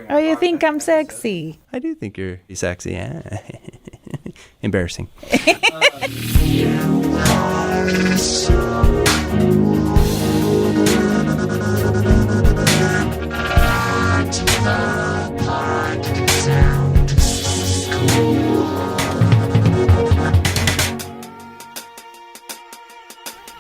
Oh, you think I'm sexy? I do think you're sexy. Yeah. Embarrassing.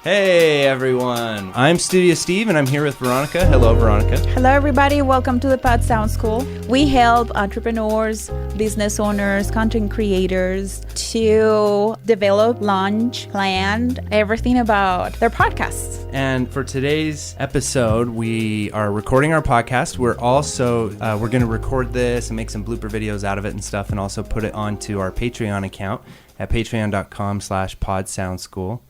Hey everyone, I'm Studio Steve and I'm here with Veronica. Hello Veronica. Hello everybody, welcome to the Pod Sound School. We help entrepreneurs, business owners, content creators to develop, launch, plan everything about their podcasts. And for today's episode, we are recording our podcast. We're also, we're going to record this and make some blooper videos out of it and stuff and also put it onto our Patreon account at patreon.com/podsoundschool.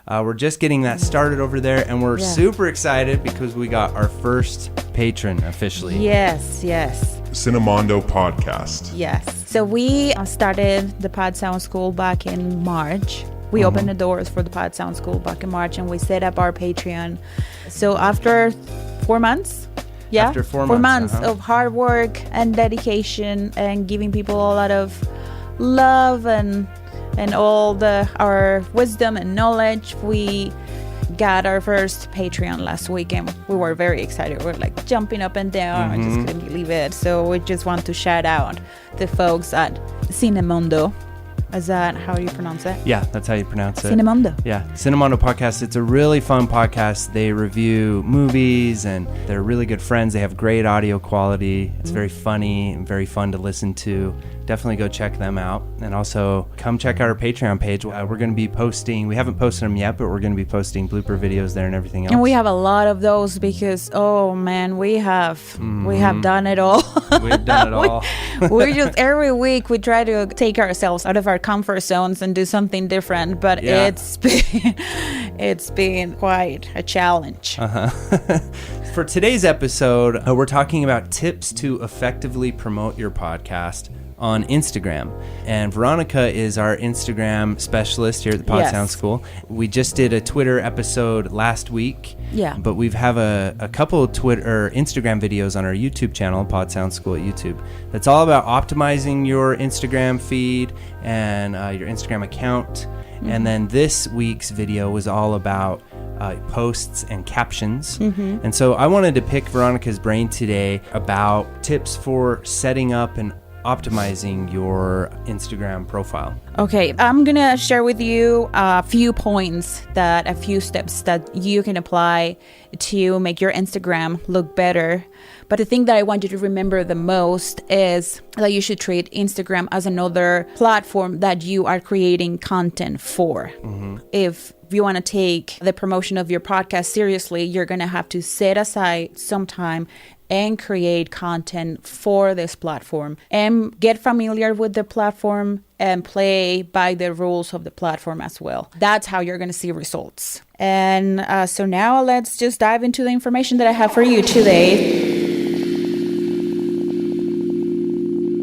We're just getting that started over there, and we're super excited because we got our first patron officially. Yes. CINEMONDO podcast. Yes. So we started the Pod Sound School back in March. We opened the doors for the Pod Sound School back in March, and we set up our Patreon. So after 4 months, After 4 months of hard work and dedication and giving people a lot of love and all our wisdom and knowledge, we got our first Patreon last week and we were very excited. We were like jumping up and down. I just couldn't believe it. So we just want to shout out the folks at CINEMONDO. Is that how you pronounce it? Yeah, that's how you pronounce it. CINEMONDO. Yeah, CINEMONDO podcast. It's a really fun podcast. They review movies and they're really good friends. They have great audio quality. It's very funny and very fun to listen to. Definitely go check them out. And also come check out our Patreon page. We're going to be posting, we haven't posted them yet, but we're going to be posting blooper videos there and everything else. And we have a lot of those because, oh man, we have done it all. We've done it all. We're just, every week we try to take ourselves out of our comfort zones and do something different, but it's been quite a challenge. For today's episode, we're talking about tips to effectively promote your podcast on Instagram. And Veronica is our Instagram specialist here at the Pod Sound School. We just did a Twitter episode last week. Yeah. But we have a couple of Twitter or Instagram videos on our YouTube channel, Pod Sound School at YouTube. That's all about optimizing your Instagram feed and your Instagram account. And then this week's video was all about posts and captions. And so I wanted to pick Veronica's brain today about tips for setting up and optimizing your Instagram profile. Okay, I'm gonna share with you a few steps that you can apply to make your Instagram look better. But the thing that I want you to remember the most is that you should treat Instagram as another platform that you are creating content for. If you want to take the promotion of your podcast seriously, you're going to have to set aside some time and create content for this platform and get familiar with the platform and play by the rules of the platform as well. That's how you're going to see results. And so now let's just dive into the information that I have for you today.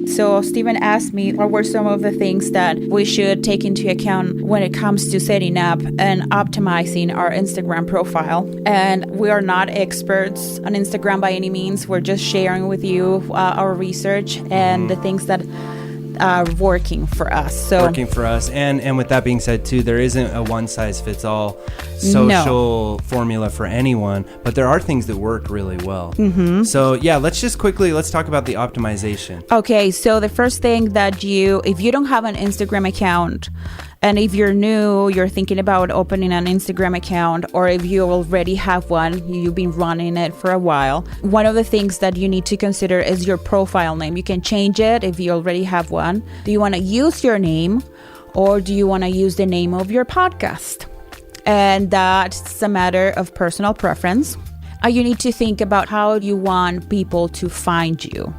So Steven asked me what were some of the things that we should take into account when it comes to setting up and optimizing our Instagram profile. And we are not experts on Instagram by any means. We're just sharing with you our research and the things that are working for us. And with that being said too, there isn't a one-size-fits-all social formula for anyone, but there are things that work really well. So yeah, let's talk about the optimization. Okay, so the first thing that if you don't have an Instagram account, and if you're new, you're thinking about opening an Instagram account, or if you already have one, you've been running it for a while, one of the things that you need to consider is your profile name. You can change it if you already have one. Do you want to use your name, or do you want to use the name of your podcast? And that's a matter of personal preference. You need to think about how you want people to find you.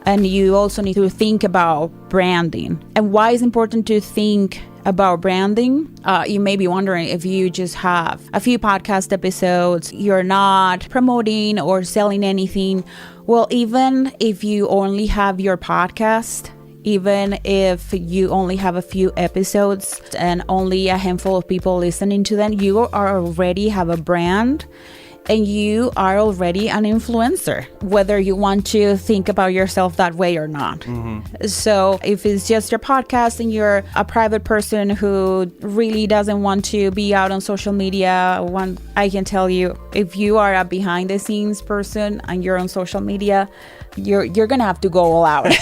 And you also need to think about branding. And why it's important to think about branding. You may be wondering if you just have a few podcast episodes, you're not promoting or selling anything. Well, even if you only have your podcast, even if you only have a few episodes and only a handful of people listening to them, you already have a brand and you are already an influencer, whether you want to think about yourself that way or not. So if it's just your podcast and you're a private person who really doesn't want to be out on social media, I can tell you, if you are a behind the scenes person and you're on social media, you're gonna have to go all out.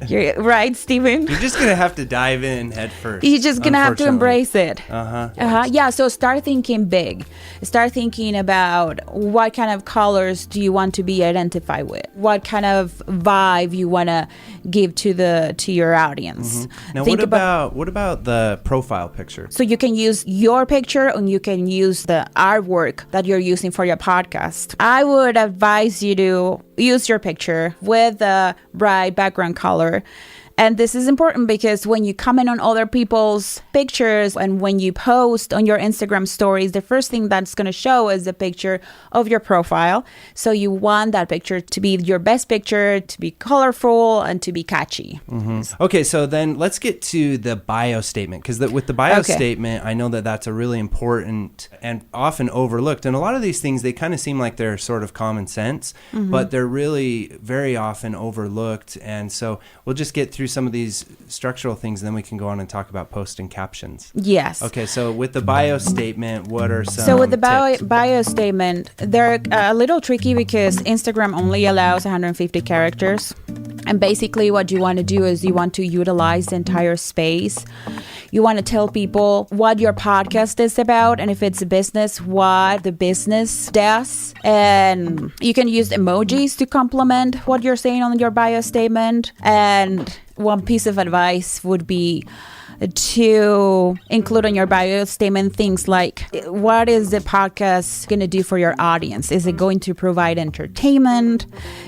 You're right, Steven? You're just gonna have to dive in head first. You're just gonna have to embrace it. Yeah, so start thinking big. Start thinking about what kind of colors do you want to be identified with? What kind of vibe you want to give to your audience? Now, what about the profile picture? So you can use your picture and you can use the artwork that you're using for your podcast. I would advise you to use your picture with a bright background color. And this is important because when you comment on other people's pictures and when you post on your Instagram stories, the first thing that's going to show is a picture of your profile. So you want that picture to be your best picture, to be colorful, and to be catchy. Okay, so then let's get to the bio statement, because with the bio statement, I know that that's a really important and often overlooked. And a lot of these things, they kind of seem like they're sort of common sense, but they're really very often overlooked. And so we'll just get through some of these structural things, and then we can go on and talk about post and captions. Yes. Okay, so with the bio statement, what are some So with the tips? bio statement, they're a little tricky because Instagram only allows 150 characters. And basically what you want to do is you want to utilize the entire space. You want to tell people what your podcast is about, and if it's a business, what the business does. And you can use emojis to complement what you're saying on your bio statement. And one piece of advice would be to include on your bio statement things like, what is the podcast going to do for your audience? Is it going to provide entertainment?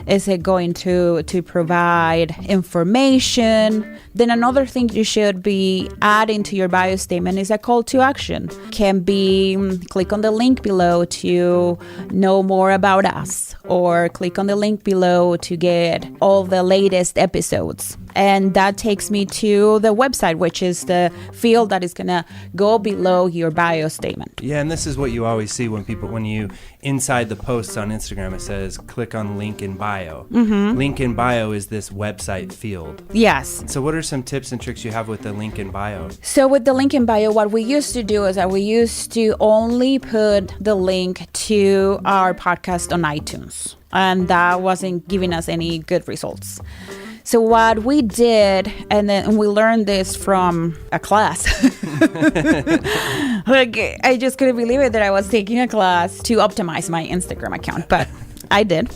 Is it going to provide information? Then another thing you should be adding to your bio statement is a call to action. Can be click on the link below to know more about us, or click on the link below to get all the latest episodes. And that takes me to the website, which is the field that is going to go below your bio statement. Yeah, and this is what you always see when you inside the posts on Instagram, it says click on link in bio. Link in bio is this website field. Yes. So what are some tips and tricks you have with the link in bio? So with the link in bio, what we used to do is that we used to only put the link to our podcast on iTunes, and that wasn't giving us any good results. So what we did, and then we learned this from a class. Like, I just couldn't believe it that I was taking a class to optimize my Instagram account, but I did.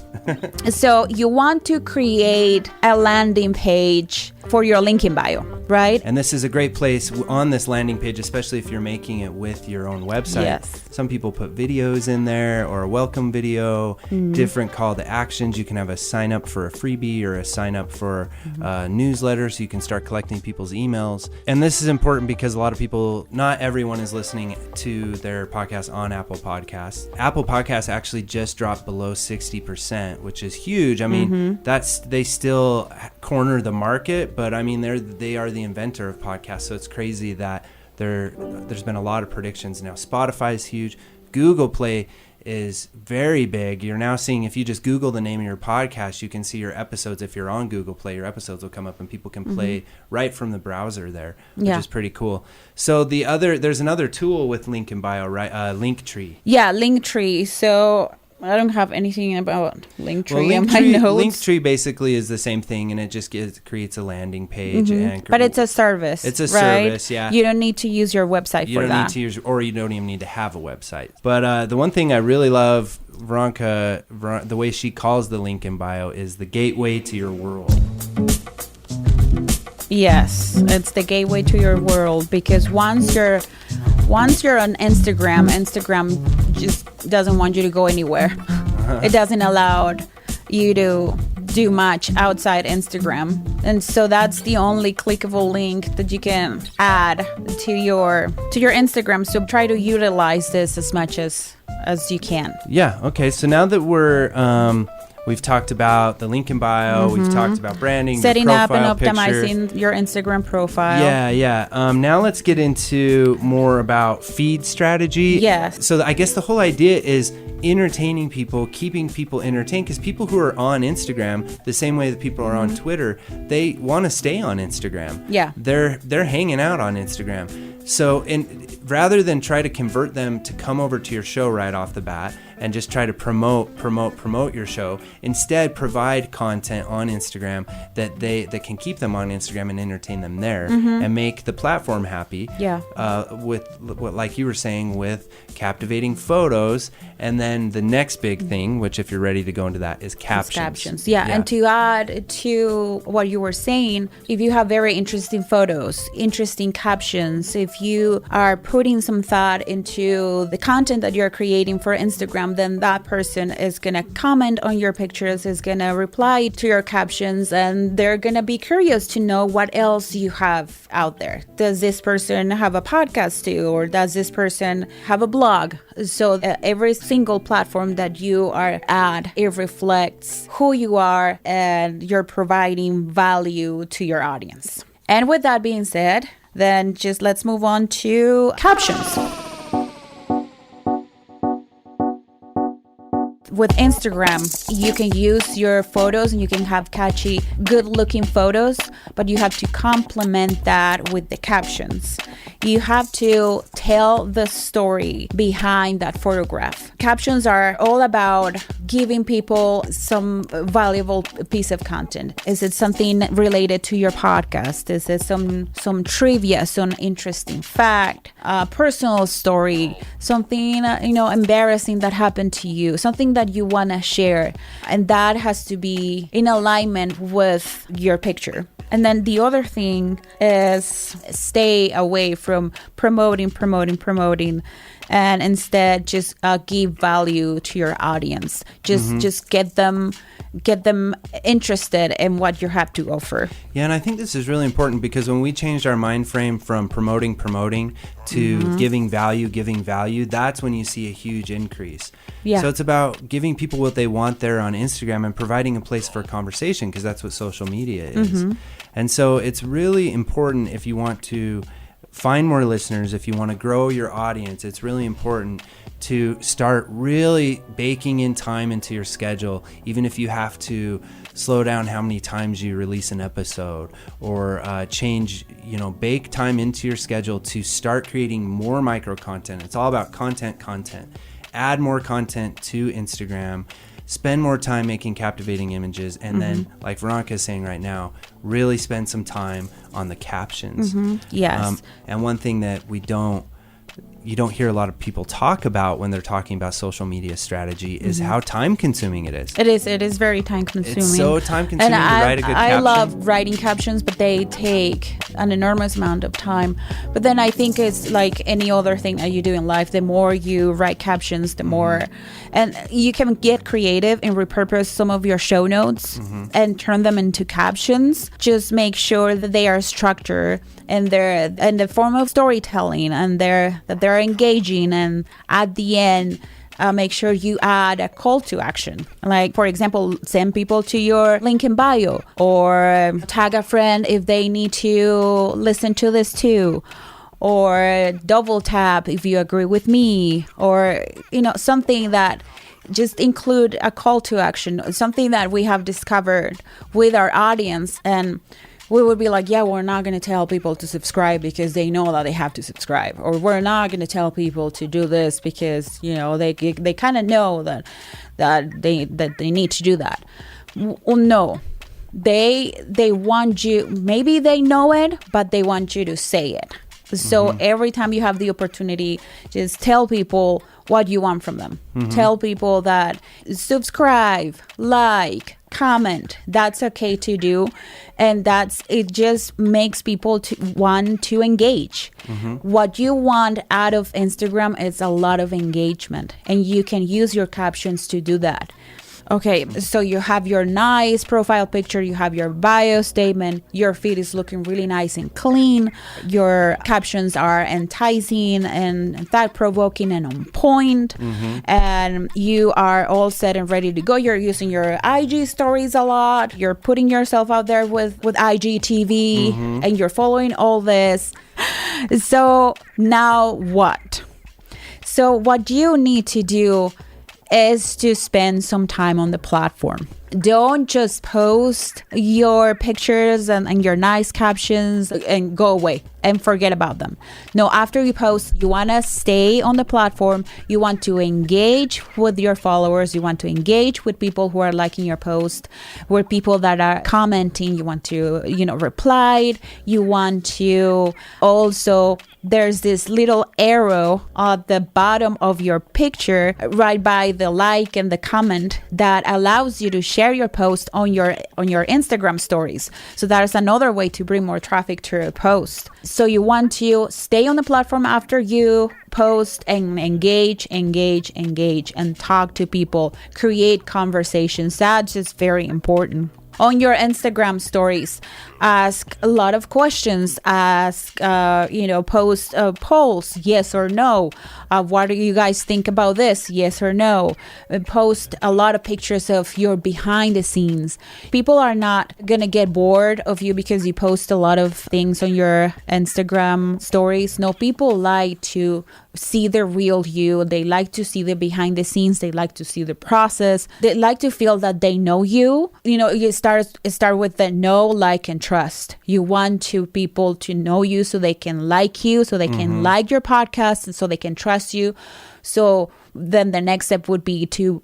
So you want to create a landing page for your link in bio, right? And this is a great place on this landing page, especially if you're making it with your own website. Yes. Some people put videos in there, or a welcome video, different call to actions. You can have a sign up for a freebie or a sign up for a newsletter, so you can start collecting people's emails. And this is important because a lot of people, not everyone is listening to their podcast on Apple Podcasts. Apple Podcasts actually just dropped below 60%, which is huge. I mean, they still corner the market, but I mean, they are the inventor of podcasts, so it's crazy that there's been a lot of predictions now. Spotify is huge. Google Play is very big. You're now seeing, if you just Google the name of your podcast, you can see your episodes. If you're on Google Play, your episodes will come up and people can play right from the browser there, which is pretty cool. So there's another tool with link in bio, right? Linktree. Yeah, Linktree. So I don't have anything about Linktree in my notes. Linktree basically is the same thing, and it just creates a landing page. But it's a service. It's a right? service, yeah. You don't need to use your website for that. Or you don't even need to have a website. But the one thing I really love, Veronica, the way she calls the link in bio is the gateway to your world. Yes, it's the gateway to your world, because once you're on Instagram just doesn't want you to go anywhere. It doesn't allow you to do much outside Instagram. And so that's the only clickable link that you can add to your Instagram. So try to utilize this as much as you can. Yeah, okay. So now that we're We've talked about the link in bio. We've talked about branding, setting your up and profile optimizing picture. your Instagram profile. Yeah. Now let's get into more about feed strategy. Yes. So I guess the whole idea is entertaining people, keeping people entertained, because people who are on Instagram, the same way that people are on Twitter, they want to stay on Instagram. Yeah. They're hanging out on Instagram. So rather than try to convert them to come over to your show right off the bat and just try to promote your show, instead provide content on Instagram that can keep them on Instagram and entertain them there and make the platform happy. Yeah. With what, like you were saying, with captivating photos, and then the next big thing, which if you're ready to go into that, is captions. Yeah. And to add to what you were saying, if you have very interesting photos, interesting captions, if you are putting some thought into the content that you're creating for Instagram, then that person is going to comment on your pictures, is going to reply to your captions, and they're going to be curious to know what else you have out there. Does this person have a podcast too? Or does this person have a blog? So every single platform that you are at, it reflects who you are, and you're providing value to your audience. And with that being said, then just let's move on to captions. With Instagram, you can use your photos and you can have catchy, good-looking photos, but you have to complement that with the captions. You have to tell the story behind that photograph. Captions are all about giving people some valuable piece of content. Is it something related to your podcast? Is it some trivia, some interesting fact, a personal story, something embarrassing that happened to you, something that you want to share, and that has to be in alignment with your picture. And then the other thing is stay away from promoting, and instead just give value to your audience. Just get them interested in what you have to offer. Yeah, and I think this is really important, because when we changed our mind frame from promoting to giving value, that's when you see a huge increase. Yeah. So it's about giving people what they want there on Instagram and providing a place for conversation, because that's what social media is. And so it's really important, if you want to find more listeners, if you want to grow your audience, it's really important to start really baking in time into your schedule, even if you have to slow down how many times you release an episode, or bake time into your schedule to start creating more micro content. It's all about content. Add more content to Instagram. Spend more time making captivating images, and then, like Veronica is saying right now, really spend some time on the captions. Yes. And one thing that you don't hear a lot of people talk about when they're talking about social media strategy is how time consuming it is. It is very time consuming. It's so time consuming to write a good caption. I love writing captions, but they take an enormous amount of time. But then I think it's like any other thing that you do in life. The more you write captions, the more, and you can get creative and repurpose some of your show notes and turn them into captions. Just make sure that they are structured and they're in the form of storytelling, and that they're engaging, and at the end make sure you add a call to action, like, for example, send people to your link in bio, or tag a friend if they need to listen to this too, or double tap if you agree with me, or something that just include a call to action, something that we have discovered with our audience. And we would be like, yeah, we're not going to tell people to subscribe because they know that they have to subscribe. Or we're not going to tell people to do this because, they kind of know that they need to do that. Well, no. They want you, maybe they know it, but they want you to say it. So every time you have the opportunity, just tell people what you want from them. Tell people that subscribe, like, comment. That's okay to do, and it just makes people want to engage. What you want out of Instagram is a lot of engagement, and you can use your captions to do that. Okay, so you have your nice profile picture, you have your bio statement, your feed is looking really nice and clean, your captions are enticing and thought-provoking and on point, and you are all set and ready to go. You're using your IG stories a lot, you're putting yourself out there with IGTV, and you're following all this. So now what? So what you need to do is to spend some time on the platform. Don't just post your pictures and your nice captions and go away and forget about them. No, after you post, you want to stay on the platform. You want to engage with your followers. You want to engage with people who are liking your post, with people that are commenting. You want to, reply. You want to also, there's this little arrow at the bottom of your picture, right by the like and the comment, that allows you to share your post on your Instagram stories. So that is another way to bring more traffic to your post. So you want to stay on the platform after you post and engage and talk to people, create conversations. That's just very important. On your Instagram stories, ask a lot of questions. Ask, post polls, yes or no. What do you guys think about this? Yes or no. Post a lot of pictures of your behind the scenes. People are not going to get bored of you because you post a lot of things on your Instagram stories. No, people like to see the real you. They like to see the behind the scenes. They like to see the process. They like to feel that they know you. You start with the know, like, and trust. You want people to know you so they can like you, so they can like your podcast, and so they can trust you. So then the next step would be to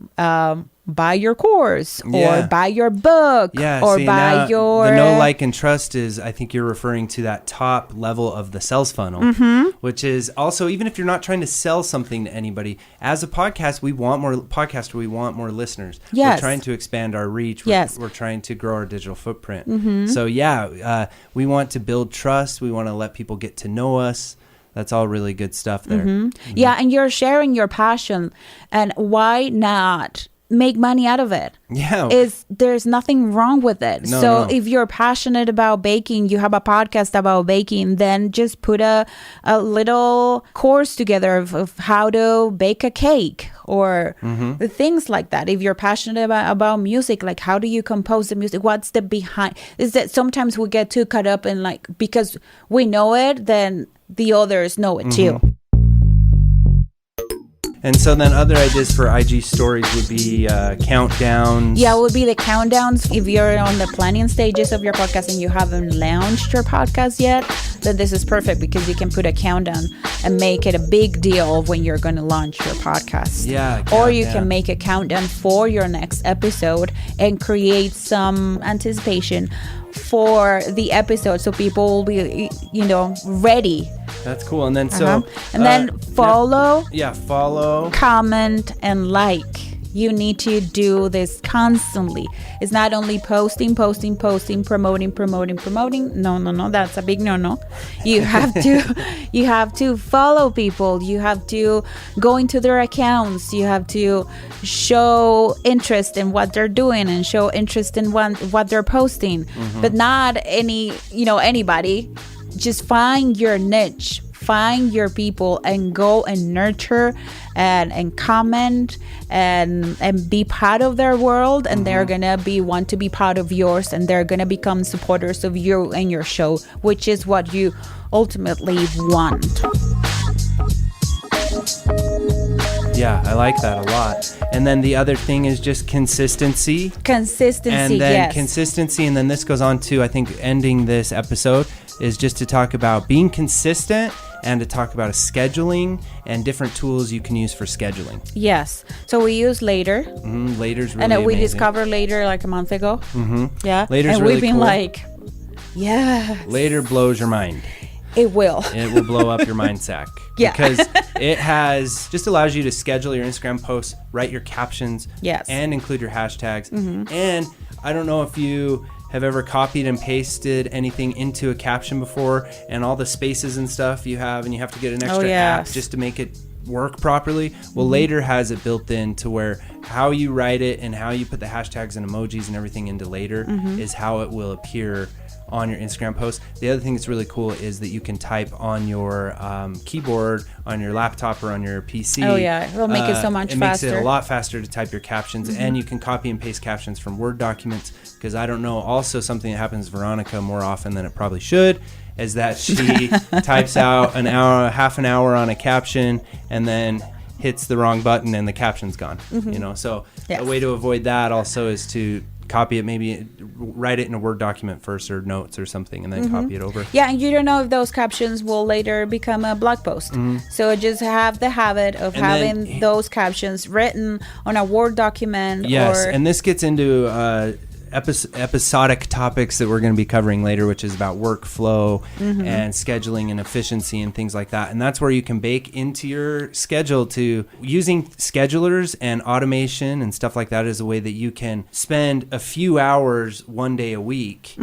buy your course or buy your book or buy your... The know, like, and trust is, I think you're referring to that top level of the sales funnel, which is also, even if you're not trying to sell something to anybody, as a podcast, we want more listeners. Yes. We're trying to expand our reach. We're trying to grow our digital footprint. So we want to build trust. We want to let people get to know us. That's all really good stuff there. Yeah, and you're sharing your passion, and why not make money out of it? There's nothing wrong with it. If you're passionate about baking, you have a podcast about baking, then just put a little course together of how to bake a cake or things like that. If you're passionate about music, like how do you compose the music? What's the behind? Is that sometimes we get too caught up in because we know it, then the others know it too. And so then other ideas for IG stories would be countdowns. Yeah, it would be the countdowns. If you're on the planning stages of your podcast and you haven't launched your podcast yet, then this is perfect because you can put a countdown and make it a big deal when you're going to launch your podcast. Or you can make a countdown for your next episode and create some anticipation for the episode so people will be, ready. That's cool. And then then follow. Follow. Comment and like. You need to do this constantly. It's not only posting, promoting. No, that's a big no. You have to follow people. You have to go into their accounts. You have to show interest in what they're doing and show interest in what they're posting. But not anybody. Just find your niche, find your people, and go and nurture and comment and be part of their world, and they're gonna want to be part of yours, and they're gonna become supporters of you and your show, which is what you ultimately want. Yeah, I like that a lot. And then the other thing is just consistency. And then consistency, and then this goes on to, I think, ending this episode, is just to talk about being consistent and to talk about scheduling and different tools you can use for scheduling. Yes. So we use Later. Later's really amazing. We discovered Later like a month ago. Yeah. Later's and really we've been cool. Later blows your mind. It will. It will blow up your mind sack. Because it just allows you to schedule your Instagram posts, write your captions, and include your hashtags. And I don't know if you have ever copied and pasted anything into a caption before, and all the spaces and stuff you have, and you have to get an extra app just to make it work properly. Well, Later has it built in to where how you write it and how you put the hashtags and emojis and everything into later is how it will appear on your Instagram post. The other thing that's really cool is that you can type on your keyboard, on your laptop, or on your PC. Oh yeah, it'll make it so much faster. It makes it a lot faster to type your captions, and you can copy and paste captions from Word documents, because I don't know, also something that happens to Veronica more often than it probably should is that she types out half an hour on a caption and then hits the wrong button and the caption's gone. So a way to avoid that also is to copy it, maybe write it in a Word document first or notes or something, and then copy it over. Yeah, and you don't know if those captions will later become a blog post. So just have the habit of having those captions written on a Word document. Yes, and this gets into episodic topics that we're going to be covering later, which is about workflow and scheduling and efficiency and things like that. And that's where you can bake into your schedule to using schedulers and automation and stuff like that as a way that you can spend a few hours one day a week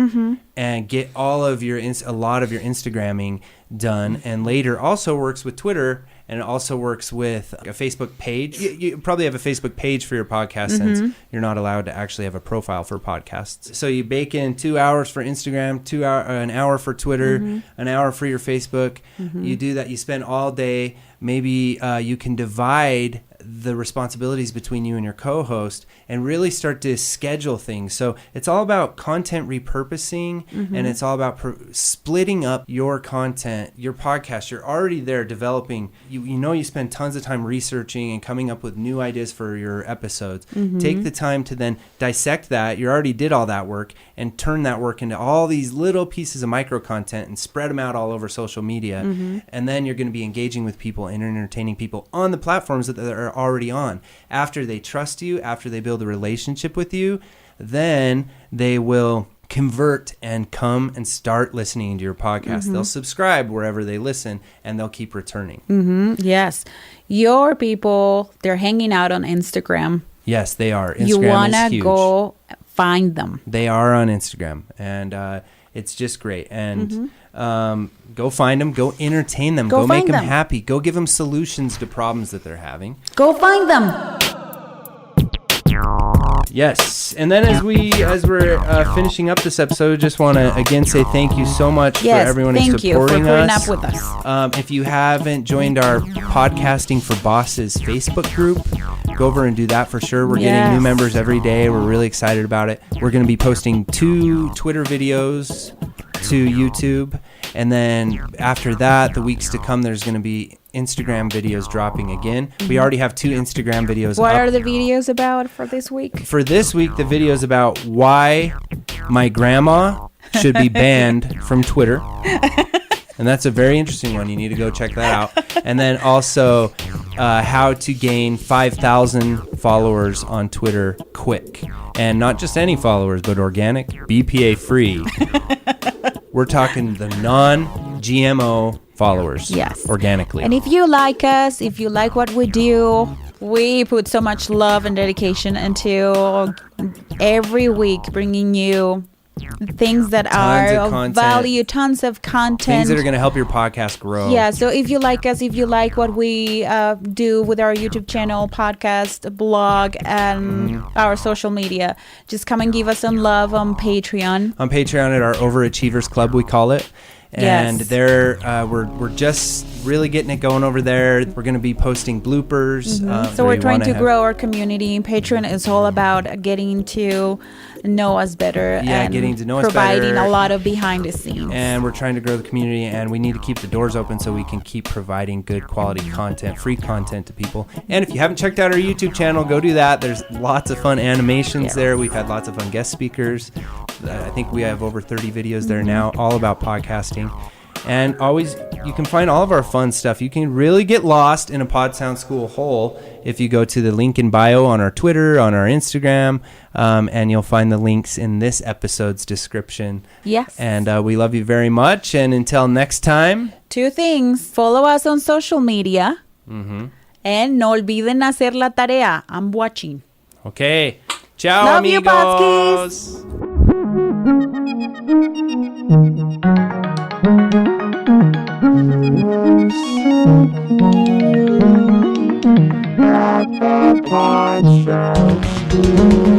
and get a lot of your Instagramming done. And later also works with Twitter. And it also works with a Facebook page. You probably have a Facebook page for your podcast since you're not allowed to actually have a profile for podcasts. So you bake in 2 hours for Instagram, an hour for Twitter, an hour for your Facebook. You do that. You spend all day. Maybe you can divide the responsibilities between you and your co-host and really start to schedule things. So it's all about content repurposing and it's all about splitting up your content, your podcast. You're already there developing. You spend tons of time researching and coming up with new ideas for your episodes. Take the time to then dissect that. You already did all that work and turn that work into all these little pieces of micro content and spread them out all over social media. And then you're going to be engaging with people and entertaining people on the platforms that they're already on. After they trust you, after they build a relationship with you, then they will convert and come and start listening to your podcast. They'll subscribe wherever they listen and they'll keep returning. Yes. Your people, they're hanging out on Instagram. Yes, they are. Instagram you want is to huge. Go find them. They are on Instagram and it's just great. And go find them, go entertain them, go make them happy, go give them solutions to problems that they're having. Go find them. Yes, and then as we're finishing up this episode, just want to again say thank you so much for everyone who's supporting us. Thank you for putting up with us. If you haven't joined our Podcasting for Bosses Facebook group, go over and do that for sure. We're getting new members every day. We're really excited about it. We're going to be posting 2 Twitter videos to YouTube, and then after that, the weeks to come, there's going to be Instagram videos dropping again. We already have 2 Instagram videos What up. are the videos about for this week? For this week, the video is about why my grandma should be banned from Twitter. And that's a very interesting one. You need to go check that out. And then also how to gain 5,000 followers on Twitter quick. And not just any followers, but organic, BPA free. We're talking the non-GMO followers. Yes. Organically. And if you like us, if you like what we do, we put so much love and dedication into every week bringing you things that are of value, tons of content. Things that are going to help your podcast grow. Yeah, so if you like us, if you like what we do with our YouTube channel, podcast, blog, and our social media, just come and give us some love on Patreon. On Patreon at our Overachievers Club, we call it. And there, we're just really getting it going over there. We're going to be posting bloopers. So we're trying to grow our community. Patreon is all about getting to know us better. Yeah, and getting to know us better. Providing a lot of behind the scenes. And we're trying to grow the community, and we need to keep the doors open so we can keep providing good quality content, free content to people. And if you haven't checked out our YouTube channel, go do that. There's lots of fun animations there. We've had lots of fun guest speakers. I think we have over 30 videos there now, all about podcasting. And always, you can find all of our fun stuff. You can really get lost in a Pod Sound School hole if you go to the link in bio on our Twitter, on our Instagram, and you'll find the links in this episode's description. Yes. And we love you very much. And until next time. 2 things. Follow us on social media. And no olviden hacer la tarea. I'm watching. Okay. Ciao, love amigos. You, Podskis. Pod Sound School.